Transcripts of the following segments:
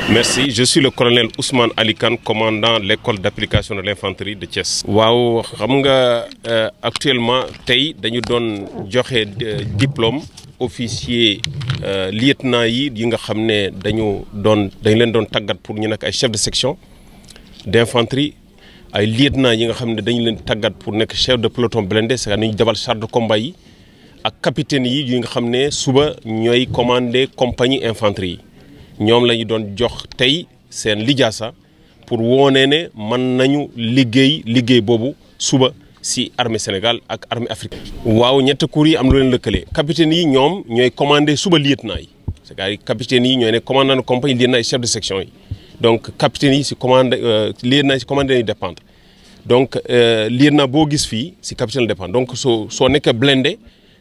Merci, je suis le colonel Ousmane Ali Kane, commandant l'école d'application de l'infanterie de Thiès. waaw xam nga actuellement tey dañu doon joxe diplôme officier lieutenant yi nga xam ne dañ leen doon tàggat pour ñu nekk ay chef de section d'infanterie ay lieutenant yi nga xam ne dañu leen tàggat pour nekk chef de peloton blindé c'est-à-dire ñu defal char de combat yi ak capitaine yi nga xam ne suba ñooy commandé compagnie infanterie yi. ñoom la ñu doon jox tey seen lijaasa pour wone ne mën nañu liggéey boobu suba si armée Sénégal ak armée africaine. waaw ñetti cours yi am lu leen lëkkale capitaine yi ñoom ñooy commandé suba lieutenant yi c'est-à-dire capitaine yi ñooy ne commandant de compagnie lieutenant yi chef de section yi donc capitaine yi si commandé lieutenant yi si commandé yi dépendre donc lieutenant boo gis fii si capitaine la dépendre donc soo nekkee blindé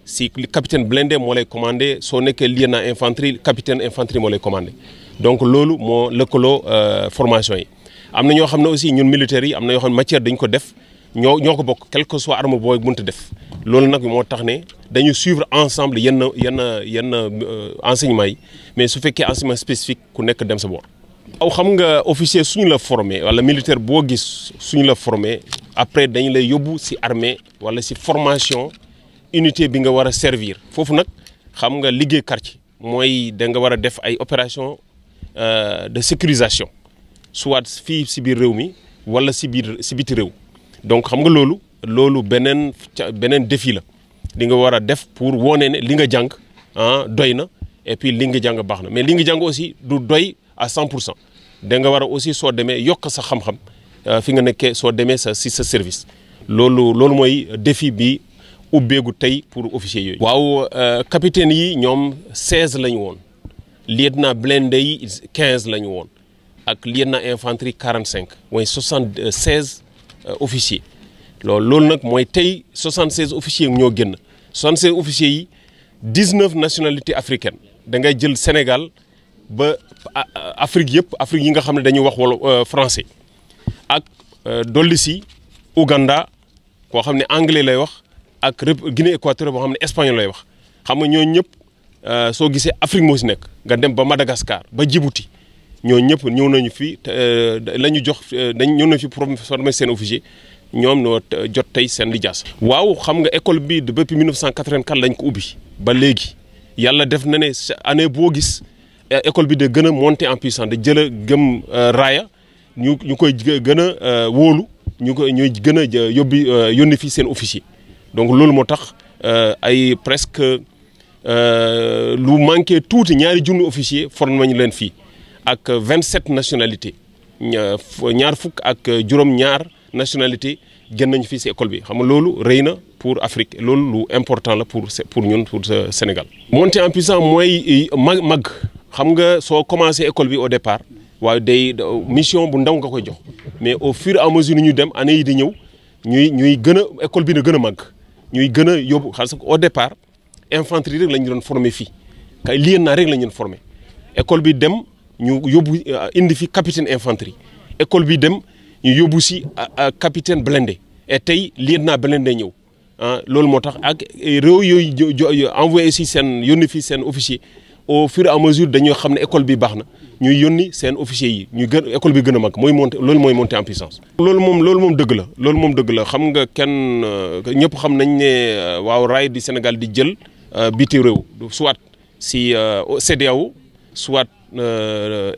si capitaine blindé moo lay commandé soo nekkee lieutenant infanterie capitaine infanterie moo lay commandé donc loolu moo lëkkaloo formation yi. am na ñoo xam ne aussi ñun militaires yi am na yoo xam ne matière dañ ko def ñoo ko bokk quel que soit arme booy mënta def loolu nag moo tax ne dañu suivre ensemble yenn enseignement yi mais su fekkee enseignement spécifique ku nekk dem sa boor. aw xam nga officier suñu la formé wala militaire boo gis suñu la formé après dañu lay yóbbu si armée wala si formation. unité bi nga war a servir foofu nag xam nga liggéey quartier mooy da nga war a def ay opération de sécurisation soit fii si biir réew mi wala si biti réew donc xam nga loolu beneen défi la li nga war a def pour wone ne li nga jàng doy na et puis li nga jàng baax na mais li nga jàng aussi du doy à 100% da nga war a aussi soo demee yokk sa xam-xam fi nga nekkee soo demee sa service loolu mooy défi bi ubbeegu tey pour officier yooyu. waaw capitaine yi ñoom 16 la ñu woon lieutenant blindé yi 15 la ñu woon ak lieutenant infanterie 45 mooy 76 officiers loolu nag mooy tey 76 officiers ñoo génn 76 officiers yi 19 nationalités africaines da ngay jël Sénégal ba Afrique yëpp Afrique yi nga xam ne dañuy wax wala français ak dolli si Ouganda koo xam ne anglais lay wax. ak Guinée équatoriale boo xam ne espagnol lay wax xam nga ñooñu ñëpp soo gisee Afrique moo si nekk nga dem ba Madagascar ba Djibouti ñooñu ñëpp ñëw nañu fi la ñu jox ñëw nañu fi pour former seen officier ñoom noo jot tey seen lijaas. waaw xam nga école bi depuis 1984 lañ ko ubbi ba léegi yàlla def na ne année boo gis école bi de gën a monter en puissance de jël a gëm raaya ñu koy gën a wóolu ñuy gën a yónni fi seen officier. donc loolu moo tax ay presque lu manqué tuuti ñaari junni officier formé nañu leen fii ak 27 nationalités ñaar fukk ak juróom-ñaar nationalité gën nañu fii si école bi xam nga loolu rëy na pour Afrique loolu lu important la pour ñun pour Sénégal. monter en puissance mooy mag xam nga soo commencé école bi au départ waaye mission bu ndaw nga koy jox mais au fur et à mesure ñu dem année yi di ñëw ñuy gën a école bi na gën a màgg. ñuy gën a yóbbu parce que au départ infanterie rek la ñu doon formé fii kay lieutenant rek la ñu doon formé école bi dem ñu yóbbu indi fi capitaine infanterie école bi dem ñu yóbbu si capitaine blindé et tey lieutenant blindé ñëw loolu moo tax ak réew yooyu envoyé si seen yónni fi seen officier au fur et à mesure dañoo xam ne école bi baax na ñuy yónni seen officier yi ñu gën école bi gën a mag loolu mooy monter en puissance. loolu moom dëgg la xam nga kenn ñëpp xam nañ ne waaw raay di Sénégal di jël biti réew soit si CEDEAO soit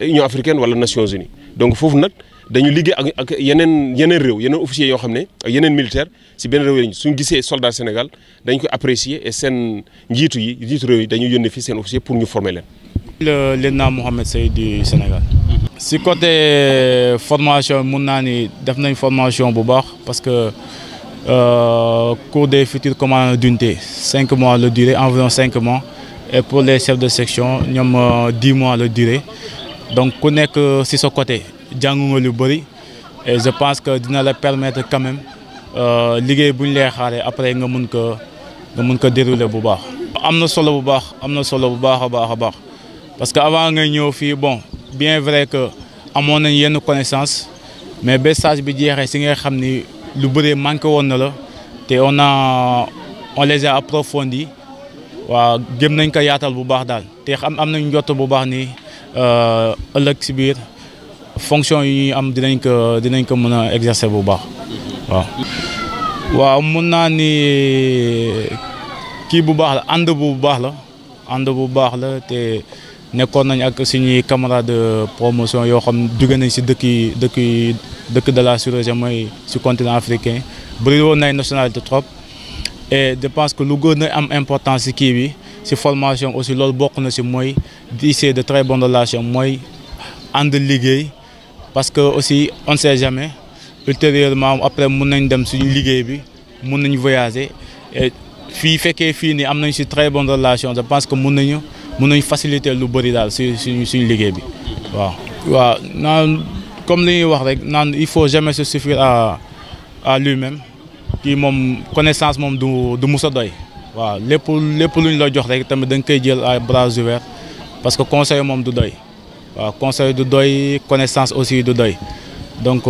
Union africaine wala Nations unies donc foofu nag dañu liggéey ak yeneen réew yeneen officiers yoo xam ne ak yeneen militaire si benn réew yi suñu gisee soldat Sénégal dañ koy apprécier et seen njiitu réew yi dañuy yónnee fii seen officier pour ñu former leen. le lieutenant Mohamed Seye du Sénégal. si côté formation mun naa ni def nañ formation bu baax parce que cours des futurs commandants d'unité 5 mois la durée environ 5 mois et pour les chefs de section ñoom 10 mois la durée donc ku nekk si sa côté jàng nga lu bëri et je pense que dina la permettre quand même liggéey bu ñu lay xaaree après nga mun ko dérouler bu baax. am na solo bu baax a baax. parce que avant nga ñëw fii bon bien vrai que amoon nañ yenn connaissance mais ba stage bi jeexee si nga xam ni lu bëree manqué woon na la te on les a approfondi waaw gëm nañ ko yaatal bu baax daal te am nañ njott bu baax ni ëllëg si biir fonction yi am dinañ ko mën a exercer bu baax waaw. waaw mun naa ni kii bu baax la ànd bu baax la te nekkoon nañ ak suñuy camarades de promotion yoo xam jóge nañ si dëkk de la sous-région mooy si continent africain bëri woon nay nationalité trop et je pense que lu gën a am importance si kii bi si formation aussi loolu bokk na si mooy tisser de très bonnes relations mooy ànd liggéey parce que aussi on ne sait jamais ultérieurement après mun nañ dem suñu liggéey bi mun nañ voyager et fekkee fii nii am nañ si très bonnes relations je pense que mun nañu faciliter lu bëri daal suñu liggéey bi waaw naan comme li ñuy wax rek naan il faut jamais se suffire à lui-même kii moom connaissance moom du mus a doy waaw lépp lu ñu la jox rek tamit da nga koy jël à bras ouverts parce que conseil moom du doy waaw conseil du doy connaissance aussi du doy donc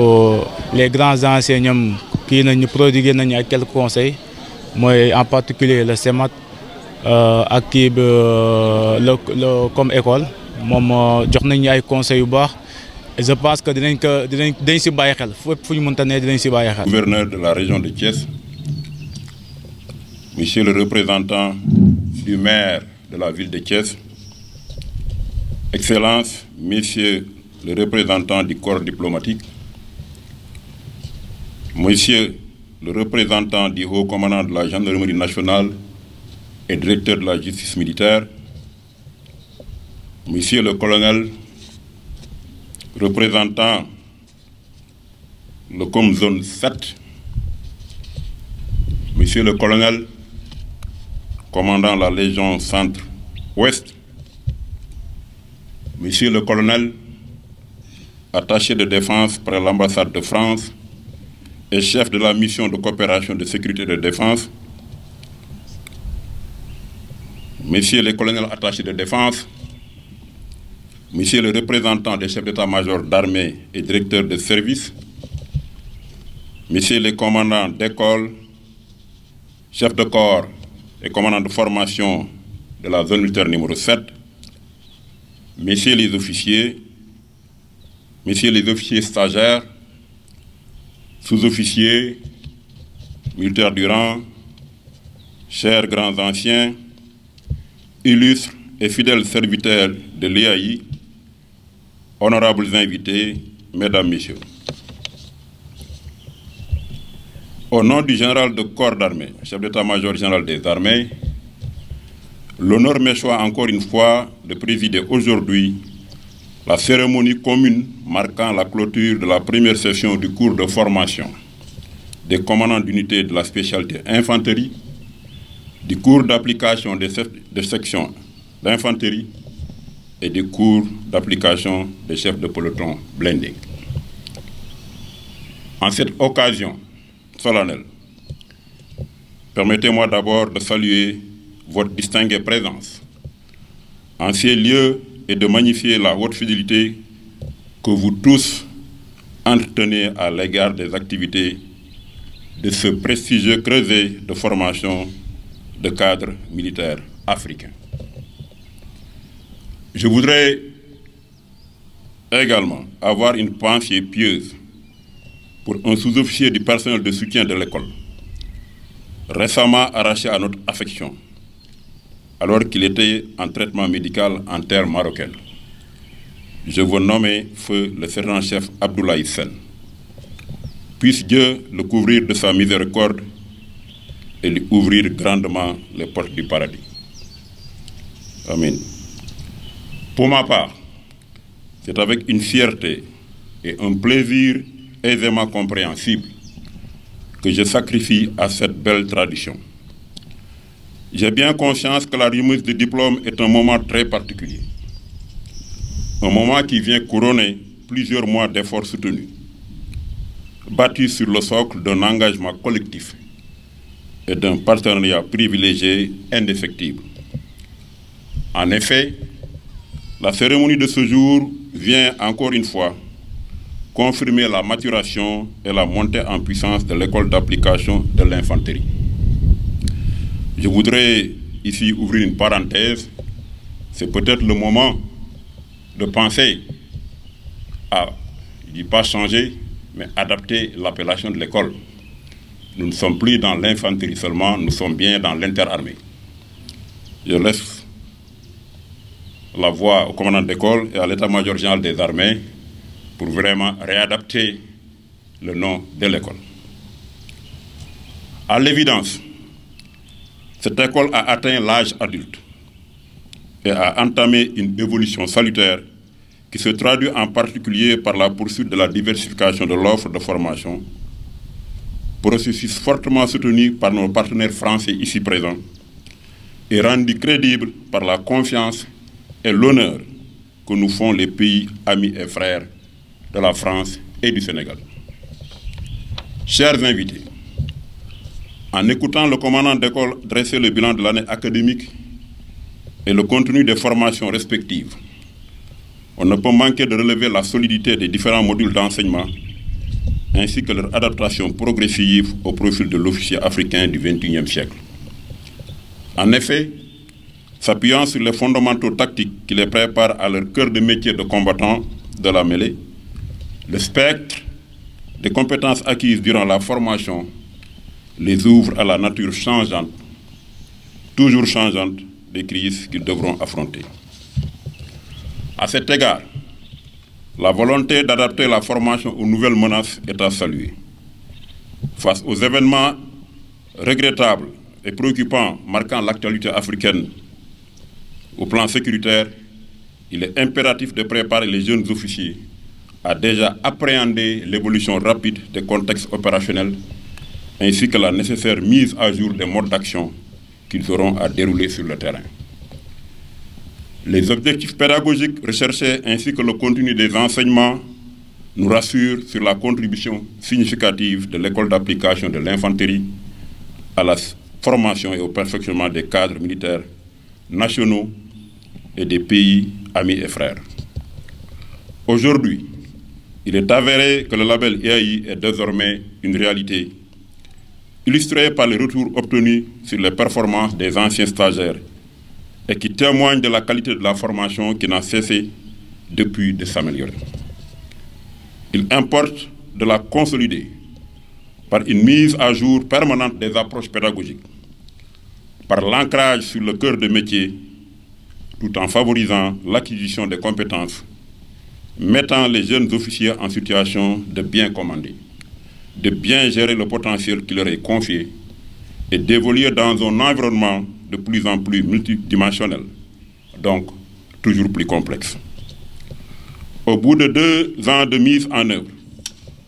les grands anciens ñoom kii nañu prodiguer nañu ay quelques conseils mooy en particulier le CEMAT ak kii bi comme école moom jox nañu ay conseils yu baax et je pense que dinañ si bàyyi xel fépp fu ñu mënta ne dinañ si bàyyi xel. Gouverneur de la région de Thiès, monsieur le représentant du maire de la ville de Thiès, Excellences, messieurs le représentant du corps diplomatique, monsieur le représentant du haut commandant de la gendarmerie nationale et directeur de la justice militaire, monsieur le colonel représentant le Comzone 7, monsieur le colonel commandant la Légion Centre-Ouest, monsieur le colonel attaché de défense par l'ambassade de France et chef de la mission de coopération de sécurité et de défense, messieurs les colonels attachés de défense, monsieur le représentant des chefs d'état-major d'armée et directeurs de service, messieurs les commandants d'école, chefs de corps et commandants de formation de la zone militaire numéro 7, messieurs les officiers stagiaires, sous-officiers, militaires du rang, chers grands anciens, illustres et fidèles serviteurs de l'IAI, honorables invités, mesdames, messieurs. Au nom du général de corps d'armée, chef d'état-major général des armées, l'honneur m'échoit encore une fois de présider aujourd'hui la cérémonie commune marquant la clôture de la première session du cours de formation des commandants d'unités de la spécialité infanterie, du cours d'application des sections d'infanterie et des cours d'application des chefs de peloton blindés. En cette occasion solennelle, permettez-moi d'abord de saluer votre distinguée présence en ces lieux et de magnifier la haute fidélité que vous tous entretenez à l'égard des activités de ce prestigieux creuset de formation de cadres militaires africains. Je voudrais également avoir une pensée pieuse pour un sous-officier du personnel de soutien de l'école, récemment arraché à notre affection, alors qu'il était en traitement médical en terre marocaine. Je veux nommer feu le sergent-chef Abdoulaye Sène. Puisse Dieu le couvrir de sa miséricorde et lui ouvrir grandement les portes du paradis. Amen. Pour ma part, c'est avec une fierté et un plaisir aisément compréhensible que je sacrifie à cette belle tradition. J'ai bien conscience que la remise de diplôme est un moment très particulier. Un moment qui vient couronner plusieurs mois d'efforts soutenus, bâtis sur le socle d'un engagement collectif et d'un partenariat privilégié indéfectible. En effet, la cérémonie de ce jour vient encore une fois confirmer la maturation et la montée en puissance de l'école d'application de l'infanterie. Je voudrais ici ouvrir une parenthèse. C'est peut-être le moment de penser à, je ne dis pas changer, mais adapter l'appellation de l'école. Nous ne sommes plus dans l'infanterie seulement, nous sommes bien dans l'interarmée. Je laisse la voix au commandant d'école et à l'état-major général des armées pour vraiment réadapter le nom de l'école. À l'évidence, cette école a atteint l'âge adulte et a entamé une évolution salutaire qui se traduit en particulier par la poursuite de la diversification de l'offre de formation, processus fortement soutenu par nos partenaires français ici présents et rendu crédible par la confiance et l'honneur que nous font les pays amis et frères de la France et du Sénégal. Chers invités, en écoutant le commandant d'école dresser le bilan de l'année académique et le contenu des formations respectives, on ne peut manquer de relever la solidité des différents modules d'enseignement ainsi que leur adaptation progressive au profil de l'officier africain du XXIe siècle. En effet, s'appuyant sur les fondamentaux tactiques qui les préparent à leur cœur de métier de combattant de la mêlée, le spectre des compétences acquises durant la formation les ouvre à la nature changeante, toujours changeante, des crises qu'ils devront affronter. À cet égard, la volonté d'adapter la formation aux nouvelles menaces est à saluer. Face aux événements regrettables et préoccupants marquant l'actualité africaine au plan sécuritaire, il est impératif de préparer les jeunes officiers à déjà appréhender l'évolution rapide des contextes opérationnels ainsi que la nécessaire mise à jour des modes d'action qu'ils auront à dérouler sur le terrain. Les objectifs pédagogiques recherchés ainsi que le contenu des enseignements nous rassurent sur la contribution significative de l'école d'application de l'infanterie à la formation et au perfectionnement des cadres militaires nationaux et des pays amis et frères. Aujourd'hui, il est avéré que le label EAI est désormais une réalité, illustrée par les retours obtenus sur les performances des anciens stagiaires et qui témoigne de la qualité de la formation qui n'a cessé depuis de s'améliorer. Il importe de la consolider par une mise à jour permanente des approches pédagogiques, par l'ancrage sur le cœur de métier, tout en favorisant l'acquisition des compétences, mettant les jeunes officiers en situation de bien commander, de bien gérer le potentiel qui leur est confié et d'évoluer dans un environnement de plus en plus multidimensionnel, donc toujours plus complexe. Au bout de 2 ans de mise en œuvre,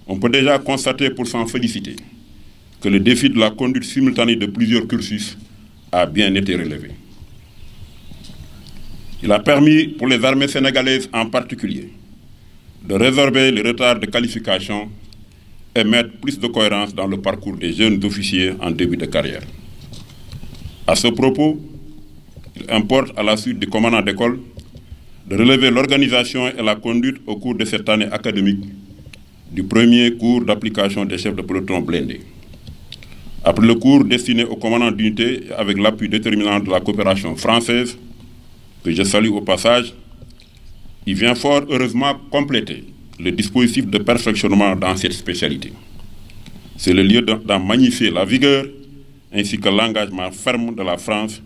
on peut déjà constater, pour s'en féliciter, que le défi de la conduite simultanée de plusieurs cursus a bien été relevé. Il a permis pour les armées sénégalaises en particulier de résorber les retards de qualification et mettre plus de cohérence dans le parcours des jeunes officiers en début de carrière. À ce propos, il importe à la suite du commandant d'école de relever l'organisation et la conduite au cours de cette année académique du premier cours d'application des chefs de peloton blindés. Après le cours destiné au commandant d'unité et avec l'appui déterminant de la coopération française, que je salue au passage, il vient fort heureusement compléter le dispositif de perfectionnement dans cette spécialité. C'est le lieu d'en magnifier la vigueur ainsi que l'engagement ferme de la France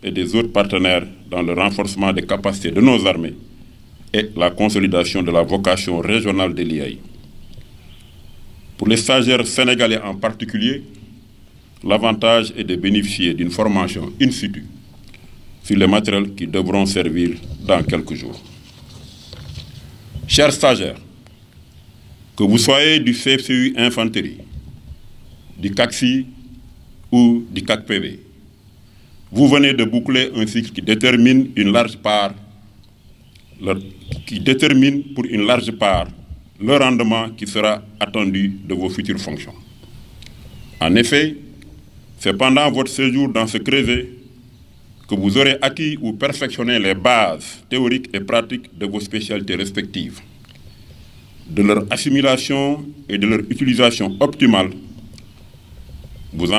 et des autres partenaires dans le renforcement des capacités de nos armées et la consolidation de la vocation régionale de l'IAI. Pour les stagiaires sénégalais en particulier, l'avantage est de bénéficier d'une formation in situ sur les matériels qui devront servir dans quelques jours. Chers stagiaires, que vous soyez du CFCU Infanterie, du CACSI ou du CACPV, vous venez de boucler un cycle qui détermine pour une large part le rendement qui sera attendu de vos futures fonctions. En effet, c'est pendant votre séjour dans ce creuset que vous aurez acquis ou perfectionné les bases théoriques et pratiques de vos spécialités respectives. De leur assimilation et de leur utilisation optimale, que vous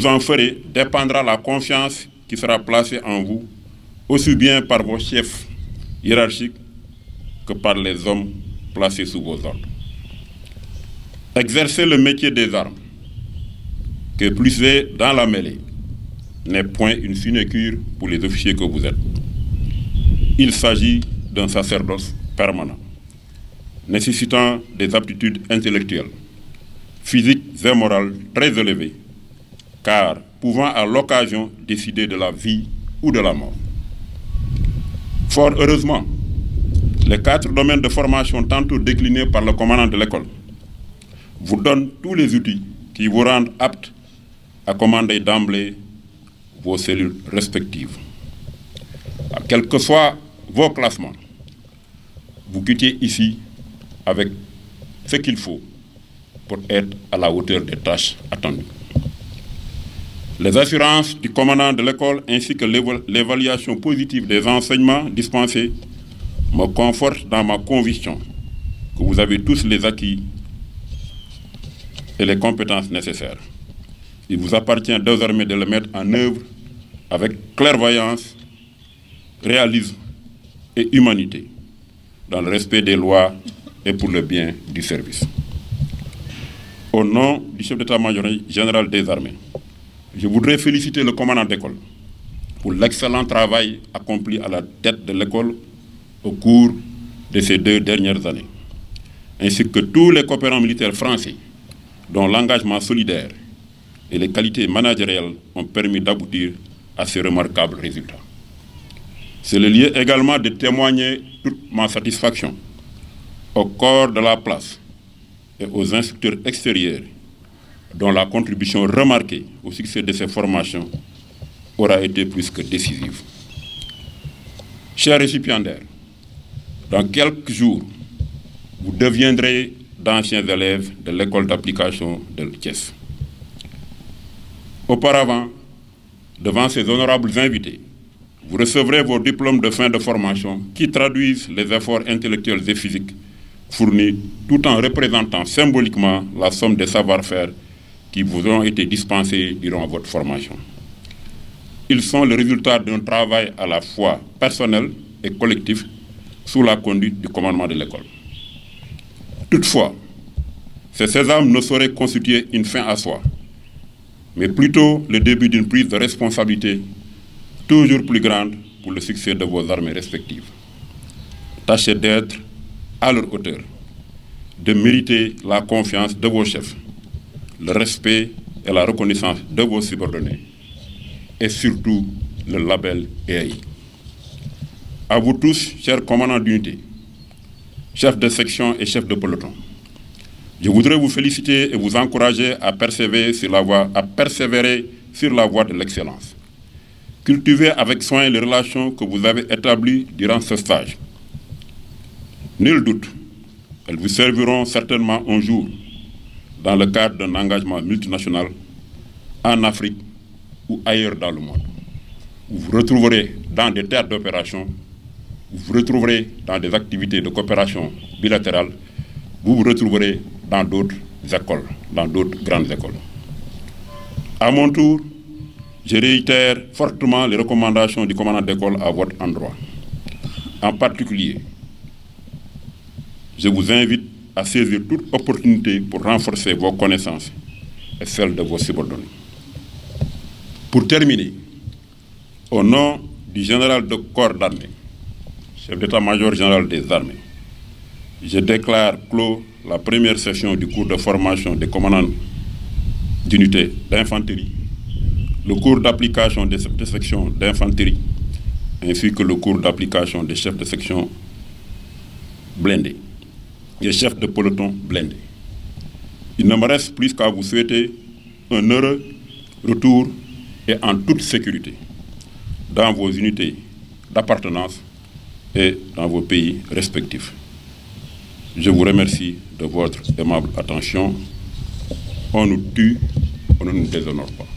en ferez dépendra la confiance qui sera placée en vous, aussi bien par vos chefs hiérarchique que par les hommes placés sous vos ordres. Exercer le métier des armes, que plus est dans la mêlée, n'est point une sinécure pour les officiers que vous êtes. Il s'agit d'un sacerdoce permanent, nécessitant des aptitudes intellectuelles, physiques et morales très élevées, car pouvant à l'occasion décider de la vie ou de la mort. Fort heureusement, les 4 domaines de formation tantôt déclinés par le commandant de l'école vous donnent tous les outils qui vous rendent aptes à commander d'emblée vos cellules respectives. Quels que soient vos classements, vous quittez ici avec ce qu'il faut pour être à la hauteur des tâches attendues. Les assurances du commandant de l'école ainsi que l'évaluation positive des enseignements dispensés me confortent dans ma conviction que vous avez tous les acquis et les compétences nécessaires. Il vous appartient désormais de le mettre en œuvre avec clairvoyance, réalisme et humanité, dans le respect des lois et pour le bien du service. Au nom du chef d'état-major général des armées, je voudrais féliciter le commandant d'école pour l'excellent travail accompli à la tête de l'école au cours de ces 2 dernières années, ainsi que tous les coopérants militaires français dont l'engagement solidaire et les qualités managériales ont permis d'aboutir à ces remarquables résultats. C'est le lieu également de témoigner toute ma satisfaction au corps de la place et aux instructeurs extérieurs dont la contribution remarquée au succès de ces formations aura été plus que décisive. Chers récipiendaires, dans quelques jours, vous deviendrez d'anciens élèves de l'école d'application de Thiès. Auparavant, devant ces honorables invités, vous recevrez vos diplômes de fin de formation qui traduisent les efforts intellectuels et physiques fournis tout en représentant symboliquement la somme des savoir-faire qui vous ont été dispensés durant votre formation. Ils sont le résultat d'un travail à la fois personnel et collectif sous la conduite du commandement de l'école. Toutefois, ces sésames ne sauraient constituer une fin à soi, mais plutôt le début d'une prise de responsabilité toujours plus grande pour le succès de vos armées respectives. Tâchez d'être à leur hauteur, de mériter la confiance de vos chefs, le respect et la reconnaissance de vos subordonnés, et surtout le label EAI. À vous tous, chers commandants d'unité, chefs de section et chefs de peloton, je voudrais vous féliciter et vous encourager à persévérer sur la voie de l'excellence. Cultivez avec soin les relations que vous avez établies durant ce stage. Nul doute, elles vous serviront certainement un jour dans le cadre d'un engagement multinational en Afrique ou ailleurs dans le monde. Vous vous retrouverez dans des terres d'opération, vous vous retrouverez dans des activités de coopération bilatérale, vous vous retrouverez dans d'autres écoles, dans d'autres grandes écoles. À mon tour, je réitère fortement les recommandations du commandant d'école à votre endroit. En particulier, je vous invite à saisir toute opportunité pour renforcer vos connaissances et celles de vos subordonnés. Pour terminer, au nom du général de corps d'armée, chef d'état-major général des armées, je déclare clos la première session du cours de formation des commandants d'unités d'infanterie, le cours d'application des chefs de section d'infanterie, ainsi que le cours d'application des chefs de section blindés et chefs de peloton blindés. Il ne me reste plus qu'à vous souhaiter un heureux retour et en toute sécurité dans vos unités d'appartenance et dans vos pays respectifs. Je vous remercie de votre aimable attention. On nous tue, on ne nous déshonore pas.